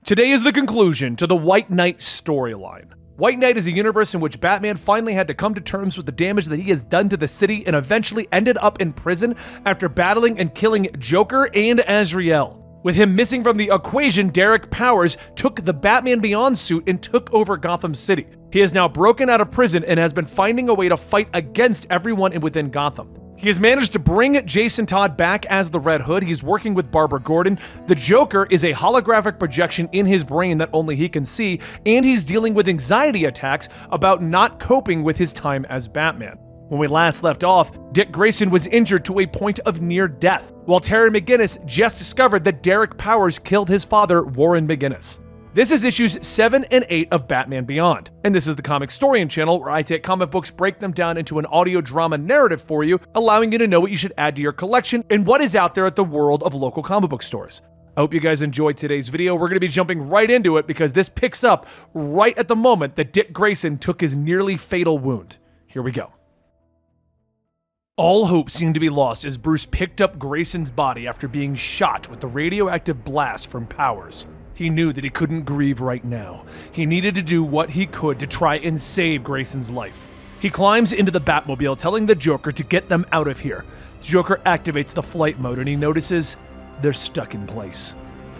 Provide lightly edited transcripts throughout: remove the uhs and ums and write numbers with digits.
Today is the conclusion to the White Knight storyline. White Knight is a universe in which Batman finally had to come to terms with the damage that he has done to the city and eventually ended up in prison after battling and killing Joker and Azrael. With him missing from the equation, Derek Powers took the Batman Beyond suit and took over Gotham City. He is now broken out of prison and has been finding a way to fight against everyone within Gotham. He has managed to bring Jason Todd back as the Red Hood. He's working with Barbara Gordon. The Joker is a holographic projection in his brain that only he can see, and he's dealing with anxiety attacks about not coping with his time as Batman. When we last left off, Dick Grayson was injured to a point of near death, while Terry McGinnis just discovered that Derek Powers killed his father, Warren McGinnis. This is issues 7 and 8 of Batman Beyond, and this is the Comicstorian channel where I take comic books, break them down into an audio drama narrative for you, allowing you to know what you should add to your collection and what is out there at the world of local comic book stores. I hope you guys enjoyed today's video. We're going to be jumping right into it because this picks up right at the moment that Dick Grayson took his nearly fatal wound. Here we go. All hope seemed to be lost as Bruce picked up Grayson's body after being shot with the radioactive blast from Powers. He knew that he couldn't grieve right now. He needed to do what he could to try and save Grayson's life. He climbs into the Batmobile, telling the Joker to get them out of here. The Joker activates the flight mode and he notices they're stuck in place.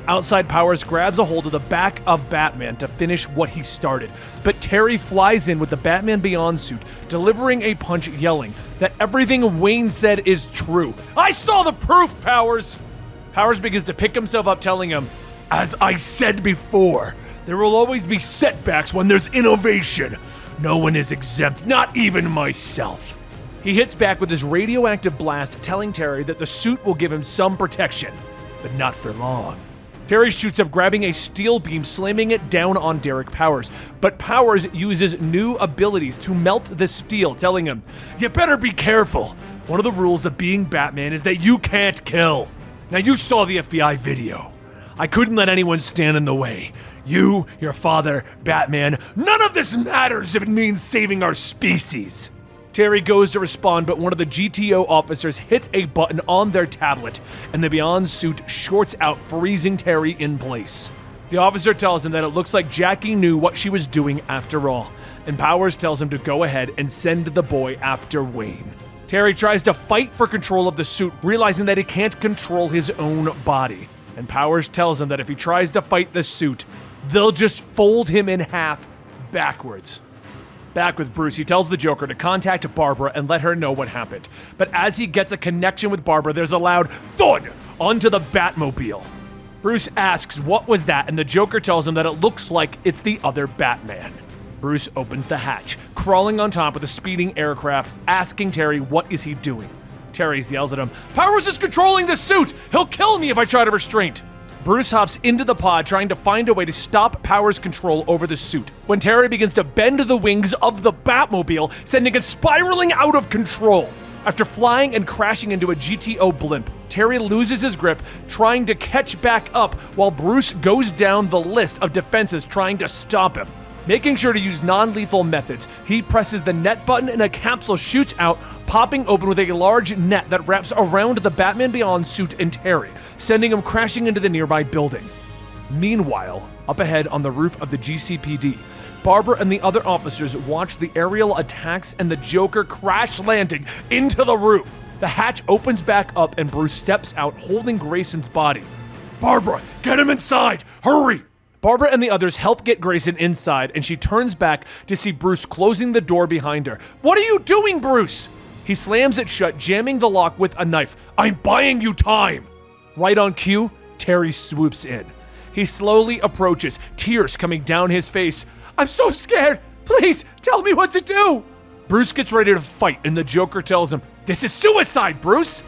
Outside, Powers grabs a hold of the back of Batman to finish what he started, but Terry flies in with the Batman Beyond suit, delivering a punch, yelling that everything Wayne said is true. I saw the proof, Powers! Powers begins to pick himself up, telling him, as I said before, there will always be setbacks when there's innovation. No one is exempt, not even myself. He hits back with his radioactive blast, telling Terry that the suit will give him some protection, but not for long. Terry shoots up, grabbing a steel beam, slamming it down on Derek Powers. But Powers uses new abilities to melt the steel, telling him, you better be careful. One of the rules of being Batman is that you can't kill. Now you saw the FBI video. I couldn't let anyone stand in the way. You, your father, Batman, none of this matters if it means saving our species. Terry goes to respond, but one of the GTO officers hits a button on their tablet, and the Beyond suit shorts out, freezing Terry in place. The officer tells him that it looks like Jackie knew what she was doing after all, and Powers tells him to go ahead and send the boy after Wayne. Terry tries to fight for control of the suit, realizing that he can't control his own body. And Powers tells him that if he tries to fight the suit, they'll just fold him in half backwards. Back with Bruce, he tells the Joker to contact Barbara and let her know what happened. But as he gets a connection with Barbara, there's a loud thud onto the Batmobile. Bruce asks what was that, and the Joker tells him that it looks like it's the other Batman. Bruce opens the hatch, crawling on top of the speeding aircraft, asking Terry what is he doing. Terry yells at him, Powers is controlling the suit! He'll kill me if I try to restrain. Bruce hops into the pod, trying to find a way to stop Powers' control over the suit, when Terry begins to bend the wings of the Batmobile, sending it spiraling out of control. After flying and crashing into a GTO blimp, Terry loses his grip, trying to catch back up while Bruce goes down the list of defenses trying to stop him. Making sure to use non-lethal methods, he presses the net button and a capsule shoots out, popping open with a large net that wraps around the Batman Beyond suit and Terry, sending him crashing into the nearby building. Meanwhile, up ahead on the roof of the GCPD, Barbara and the other officers watch the aerial attacks and the Joker crash landing into the roof. The hatch opens back up and Bruce steps out holding Grayson's body. Barbara, get him inside! Hurry! Barbara and the others help get Grayson inside, and she turns back to see Bruce closing the door behind her. What are you doing, Bruce? He slams it shut, jamming the lock with a knife. I'm buying you time! Right on cue, Terry swoops in. He slowly approaches, tears coming down his face. I'm so scared! Please, tell me what to do! Bruce gets ready to fight, and the Joker tells him, This is suicide, Bruce!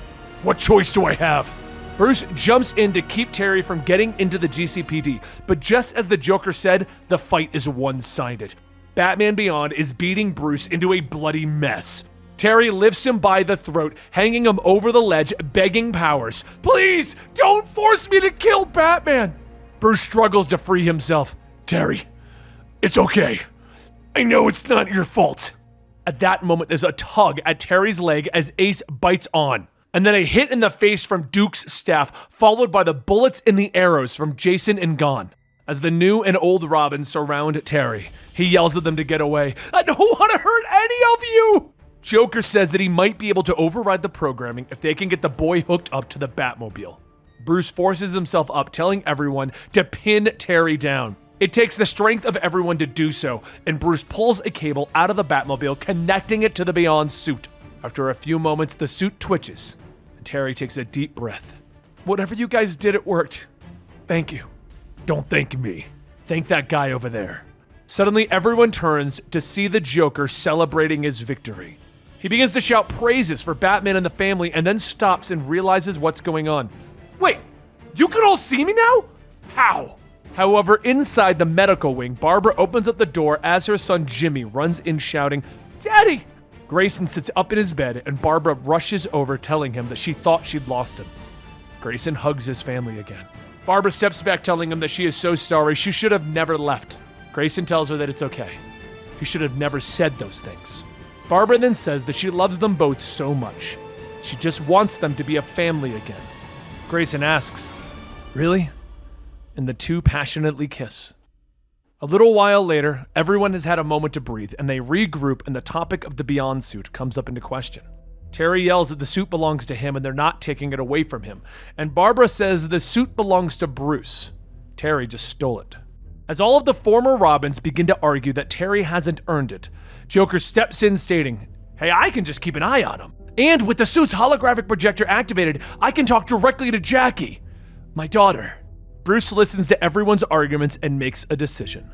What choice do I have? Bruce jumps in to keep Terry from getting into the GCPD, but just as the Joker said, the fight is one-sided. Batman Beyond is beating Bruce into a bloody mess. Terry lifts him by the throat, hanging him over the ledge, begging Powers, Please, don't force me to kill Batman! Bruce struggles to free himself. Terry, it's okay. I know it's not your fault. At that moment, there's a tug at Terry's leg as Ace bites on. And then a hit in the face from Duke's staff, followed by the bullets and the arrows from Jason and Gon. As the new and old Robins surround Terry, he yells at them to get away. I don't want to hurt any of you! Joker says that he might be able to override the programming if they can get the boy hooked up to the Batmobile. Bruce forces himself up, telling everyone to pin Terry down. It takes the strength of everyone to do so, and Bruce pulls a cable out of the Batmobile, connecting it to the Beyond suit. After a few moments, the suit twitches, and Terry takes a deep breath. Whatever you guys did, it worked. Thank you. Don't thank me. Thank that guy over there. Suddenly, everyone turns to see the Joker celebrating his victory. He begins to shout praises for Batman and the family, and then stops and realizes what's going on. Wait, you can all see me now? How? However, inside the medical wing, Barbara opens up the door as her son Jimmy runs in shouting, Daddy! Grayson sits up in his bed, and Barbara rushes over, telling him that she thought she'd lost him. Grayson hugs his family again. Barbara steps back, telling him that she is so sorry, she should have never left. Grayson tells her that it's okay. He should have never said those things. Barbara then says that she loves them both so much. She just wants them to be a family again. Grayson asks, Really? And the two passionately kiss. A little while later, everyone has had a moment to breathe, and they regroup, and the topic of the Beyond suit comes up into question. Terry yells that the suit belongs to him and they're not taking it away from him. And Barbara says the suit belongs to Bruce. Terry just stole it. As all of the former Robins begin to argue that Terry hasn't earned it, Joker steps in stating, Hey, I can just keep an eye on him. And with the suit's holographic projector activated, I can talk directly to Jackie, my daughter. Bruce listens to everyone's arguments and makes a decision.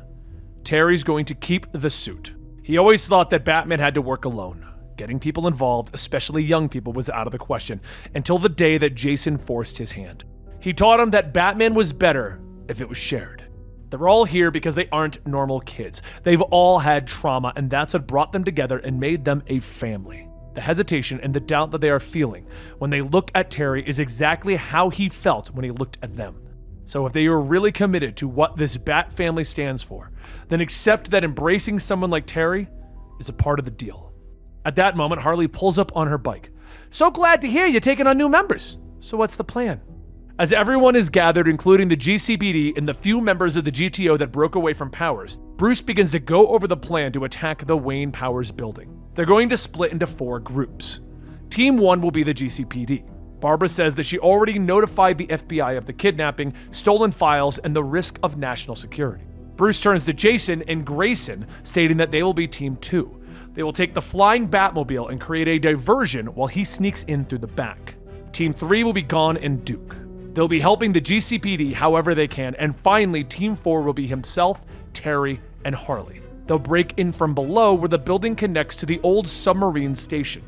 Terry's going to keep the suit. He always thought that Batman had to work alone. Getting people involved, especially young people, was out of the question, until the day that Jason forced his hand. He taught him that Batman was better if it was shared. They're all here because they aren't normal kids. They've all had trauma, and that's what brought them together and made them a family. The hesitation and the doubt that they are feeling when they look at Terry is exactly how he felt when he looked at them. So if they are really committed to what this Bat family stands for, then accept that embracing someone like Terry is a part of the deal. At that moment, Harley pulls up on her bike. So glad to hear you're taking on new members. So what's the plan? As everyone is gathered, including the GCPD and the few members of the GTO that broke away from Powers, Bruce begins to go over the plan to attack the Wayne Powers building. They're going to split into 4 groups. Team 1 will be the GCPD. Barbara says that she already notified the FBI of the kidnapping, stolen files, and the risk of national security. Bruce turns to Jason and Grayson, stating that they will be Team 2. They will take the flying Batmobile and create a diversion while he sneaks in through the back. Team 3 will be Gon and Duke. They'll be helping the GCPD however they can, and finally Team 4 will be himself, Terry, and Harley. They'll break in from below where the building connects to the old submarine station.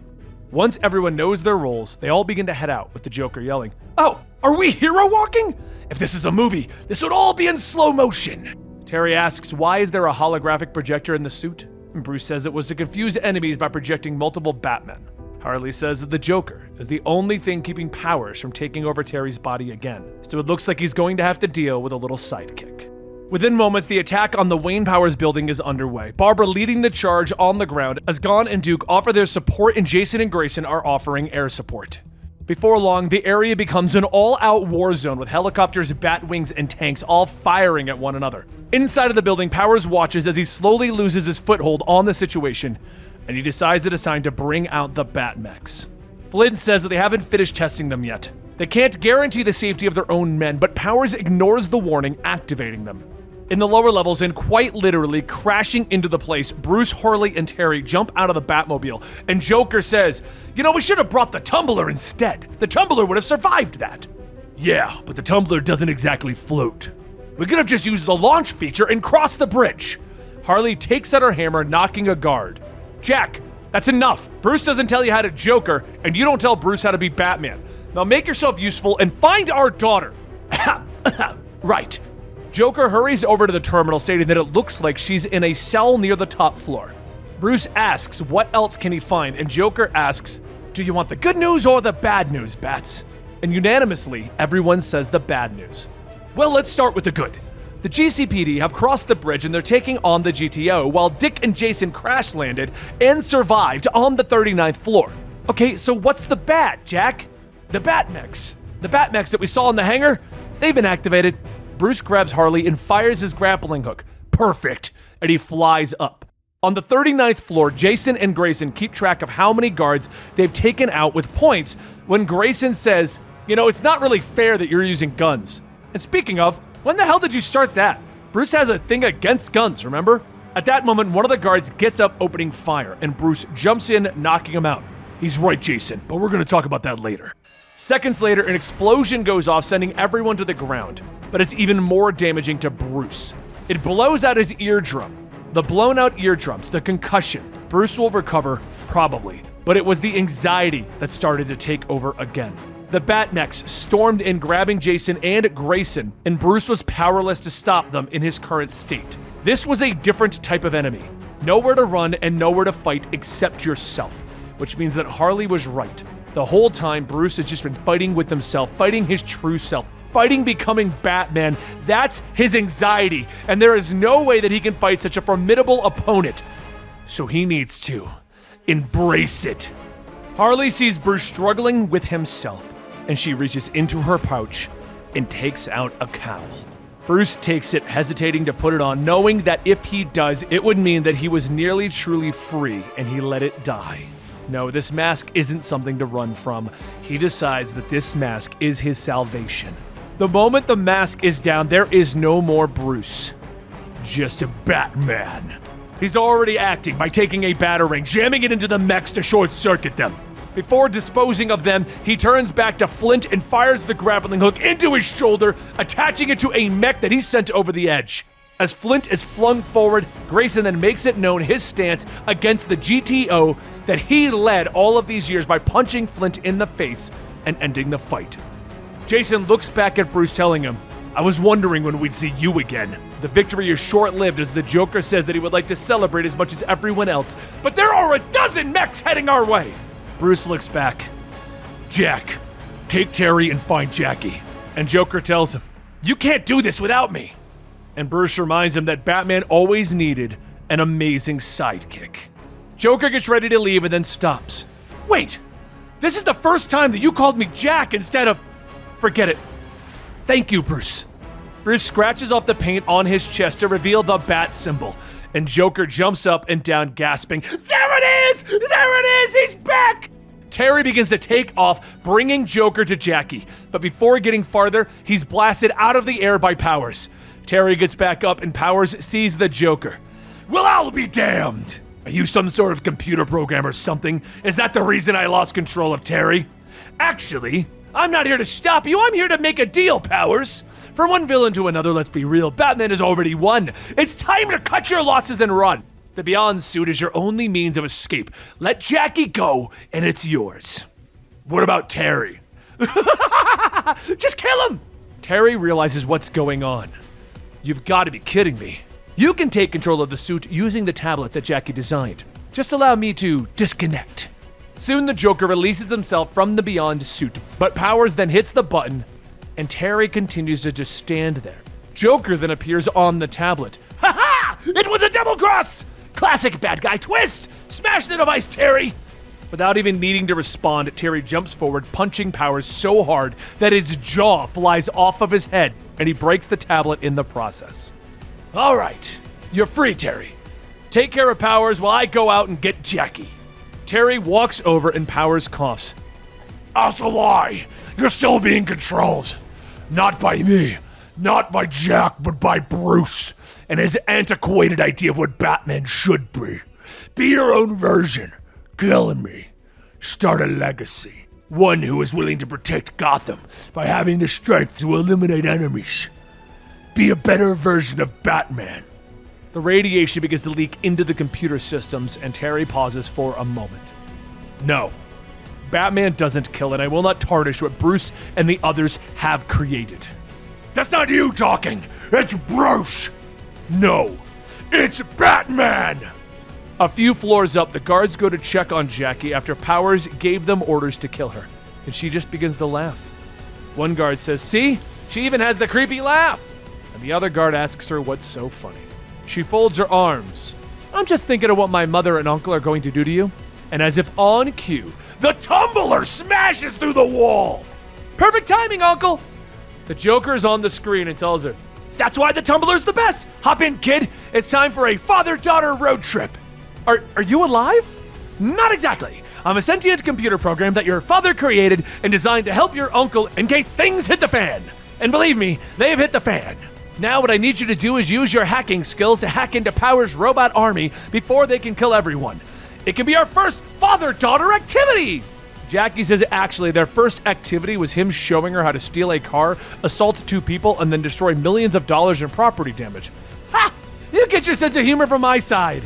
Once everyone knows their roles, they all begin to head out, with the Joker yelling, "Oh, are we hero walking? If this is a movie, this would all be in slow motion." Terry asks, why is there a holographic projector in the suit? And Bruce says it was to confuse enemies by projecting multiple Batmen. Harley says that the Joker is the only thing keeping Powers from taking over Terry's body again, so it looks like he's going to have to deal with a little sidekick. Within moments, the attack on the Wayne Powers building is underway, Barbara leading the charge on the ground as Gon and Duke offer their support and Jason and Grayson are offering air support. Before long, the area becomes an all-out war zone with helicopters, Batwings, and tanks all firing at one another. Inside of the building, Powers watches as he slowly loses his foothold on the situation, and he decides that it's time to bring out the Batmechs. Flynn says that they haven't finished testing them yet. They can't guarantee the safety of their own men, but Powers ignores the warning, activating them. In the lower levels, and quite literally crashing into the place, Bruce, Harley, and Terry jump out of the Batmobile, and Joker says, we should have brought the Tumbler instead. The Tumbler would have survived that. Yeah, but the Tumbler doesn't exactly float. We could have just used the launch feature and crossed the bridge. Harley takes out her hammer, knocking a guard. Jack, that's enough. Bruce doesn't tell you how to Joker, and you don't tell Bruce how to be Batman. Now make yourself useful and find our daughter. Right. Joker hurries over to the terminal, stating that it looks like she's in a cell near the top floor. Bruce asks what else can he find, and Joker asks, do you want the good news or the bad news, Bats? And unanimously, everyone says the bad news. Well, let's start with the good. The GCPD have crossed the bridge and they're taking on the GTO, while Dick and Jason crash landed and survived on the 39th floor. Okay, so what's the bad, Jack? The Batmechs. The Batmechs that we saw in the hangar, they've been activated. Bruce grabs Harley and fires his grappling hook. Perfect! And he flies up. On the 39th floor, Jason and Grayson keep track of how many guards they've taken out with points when Grayson says, it's not really fair that you're using guns. And speaking of, when the hell did you start that? Bruce has a thing against guns, remember? At that moment, one of the guards gets up opening fire, and Bruce jumps in, knocking him out. He's right, Jason, but we're gonna talk about that later. Seconds later, an explosion goes off, sending everyone to the ground. But it's even more damaging to Bruce. It blows out his eardrum. The blown out eardrums, the concussion. Bruce will recover, probably. But it was the anxiety that started to take over again. The Batmechs stormed in, grabbing Jason and Grayson, and Bruce was powerless to stop them in his current state. This was a different type of enemy. Nowhere to run and nowhere to fight except yourself, which means that Harley was right. The whole time, Bruce has just been fighting with himself, fighting his true self, fighting becoming Batman. That's his anxiety, and there is no way that he can fight such a formidable opponent. So he needs to embrace it. Harley sees Bruce struggling with himself, and she reaches into her pouch and takes out a cowl. Bruce takes it, hesitating to put it on, knowing that if he does, it would mean that he was nearly truly free, and he let it die. No, this mask isn't something to run from. He decides that this mask is his salvation. The moment the mask is down, there is no more Bruce. Just a Batman. He's already acting by taking a batarang, jamming it into the mechs to short-circuit them. Before disposing of them, he turns back to Flint and fires the grappling hook into his shoulder, attaching it to a mech that he sent over the edge. As Flint is flung forward, Grayson then makes it known his stance against the GTO that he led all of these years by punching Flint in the face and ending the fight. Jason looks back at Bruce, telling him, "I was wondering when we'd see you again." The victory is short-lived as the Joker says that he would like to celebrate as much as everyone else, but there are a dozen mechs heading our way. Bruce looks back. "Jack, take Terry and find Jackie." And Joker tells him, "You can't do this without me." And Bruce reminds him that Batman always needed an amazing sidekick. Joker gets ready to leave and then stops. "Wait, this is the first time that you called me Jack instead of..." "Forget it. Thank you, Bruce." Bruce scratches off the paint on his chest to reveal the bat symbol, and Joker jumps up and down, gasping, "There it is! There it is! He's back!" Terry begins to take off, bringing Joker to Jackie, but before getting farther, he's blasted out of the air by Powers. Terry gets back up and Powers sees the Joker. "Well, I'll be damned! Are you some sort of computer program or something? Is that the reason I lost control of Terry?" "Actually, I'm not here to stop you. I'm here to make a deal, Powers. From one villain to another, let's be real, Batman has already won. It's time to cut your losses and run. The Beyond suit is your only means of escape. Let Jackie go, and it's yours." "What about Terry?" "Just kill him!" Terry realizes what's going on. "You've got to be kidding me. You can take control of the suit using the tablet that Jackie designed. Just allow me to disconnect." Soon the Joker releases himself from the Beyond suit, but Powers then hits the button, and Terry continues to just stand there. Joker then appears on the tablet. "Ha ha! It was a double cross! Classic bad guy twist! Smash the device, Terry!" Without even needing to respond, Terry jumps forward, punching Powers so hard that his jaw flies off of his head, and he breaks the tablet in the process. "All right, you're free, Terry. Take care of Powers while I go out and get Jackie." Terry walks over and Powers coughs. "That's a lie. You're still being controlled. Not by me, not by Jack, but by Bruce and his antiquated idea of what Batman should be. Be your own version. Kill me. Start a legacy. One who is willing to protect Gotham by having the strength to eliminate enemies. Be a better version of Batman." The radiation begins to leak into the computer systems, and Terry pauses for a moment. "No, Batman doesn't kill, and I will not tarnish what Bruce and the others have created." "That's not you talking. It's Bruce." "No, it's Batman." A few floors up, the guards go to check on Jackie after Powers gave them orders to kill her, and she just begins to laugh. One guard says, "See? She even has the creepy laugh." And the other guard asks her what's so funny. She folds her arms. "I'm just thinking of what my mother and uncle are going to do to you." And as if on cue, the tumbler smashes through the wall. "Perfect timing, Uncle." The Joker is on the screen and tells her, "That's why the Tumbler's the best! Hop in, kid! It's time for a father-daughter road trip!" Are you alive? Not exactly. I'm a sentient computer program that your father created and designed to help your uncle in case things hit the fan. And believe me, they've hit the fan. Now what I need you to do is use your hacking skills to hack into Power's robot army before they can kill everyone. It can be our first father-daughter activity! Jackie says actually their first activity was him showing her how to steal a car, assault 2 people, and then destroy millions of dollars in property damage. Ha! You get your sense of humor from my side.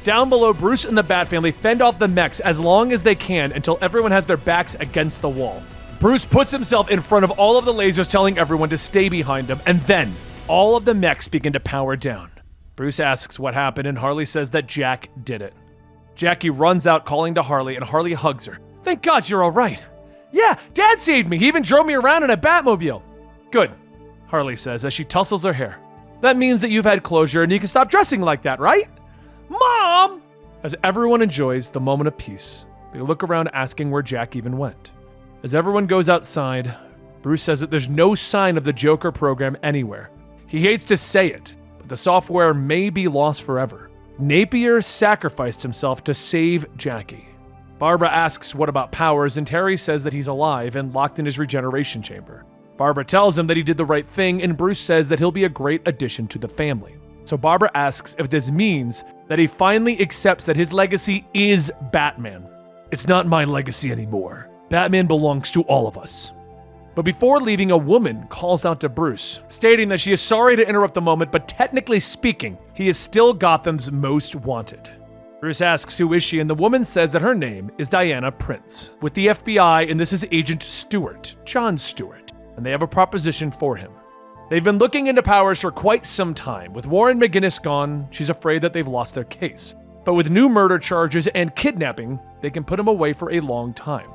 Down below, Bruce and the Bat family fend off the mechs as long as they can until everyone has their backs against the wall. Bruce puts himself in front of all of the lasers, telling everyone to stay behind him, and then all of the mechs begin to power down. Bruce asks what happened, and Harley says that Jack did it. Jackie runs out calling to Harley, and Harley hugs her. "Thank God you're all right." "Yeah, Dad saved me. He even drove me around in a Batmobile." "Good," Harley says as she tussles her hair. "That means that you've had closure and you can stop dressing like that, right?" "Mom!" As everyone enjoys the moment of peace, they look around asking where Jack even went. As everyone goes outside, Bruce says that there's no sign of the Joker program anywhere. He hates to say it, but the software may be lost forever. Napier sacrificed himself to save Jackie. Barbara asks what about Powers, and Terry says that he's alive and locked in his regeneration chamber. Barbara tells him that he did the right thing, and Bruce says that he'll be a great addition to the family. So Barbara asks if this means that he finally accepts that his legacy is Batman. "It's not my legacy anymore. Batman belongs to all of us." But before leaving, a woman calls out to Bruce, stating that she is sorry to interrupt the moment, but technically speaking, he is still Gotham's most wanted. Bruce asks who is she, and the woman says that her name is Diana Prince, with the FBI, and this is Agent Stewart, John Stewart, and they have a proposition for him. They've been looking into Powers for quite some time. With Warren McGinnis gone, she's afraid that they've lost their case. But with new murder charges and kidnapping, they can put him away for a long time.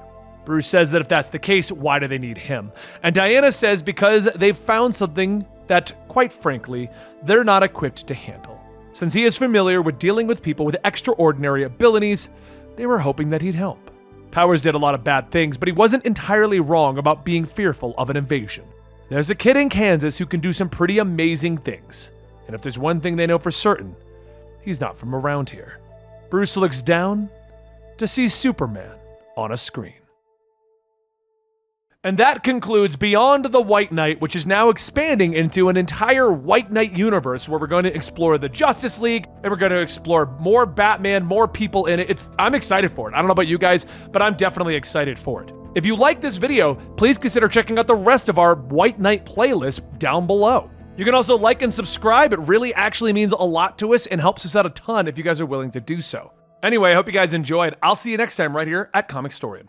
Bruce says that if that's the case, why do they need him? And Diana says because they've found something that, quite frankly, they're not equipped to handle. Since he is familiar with dealing with people with extraordinary abilities, they were hoping that he'd help. Powers did a lot of bad things, but he wasn't entirely wrong about being fearful of an invasion. There's a kid in Kansas who can do some pretty amazing things. And if there's one thing they know for certain, he's not from around here. Bruce looks down to see Superman on a screen. And that concludes Beyond the White Knight, which is now expanding into an entire White Knight universe where we're going to explore the Justice League, and we're going to explore more Batman, more people in it. I'm excited for it. I don't know about you guys, but I'm definitely excited for it. If you like this video, please consider checking out the rest of our White Knight playlist down below. You can also like and subscribe. It really actually means a lot to us and helps us out a ton if you guys are willing to do so. Anyway, I hope you guys enjoyed. I'll see you next time right here at Comicstorian.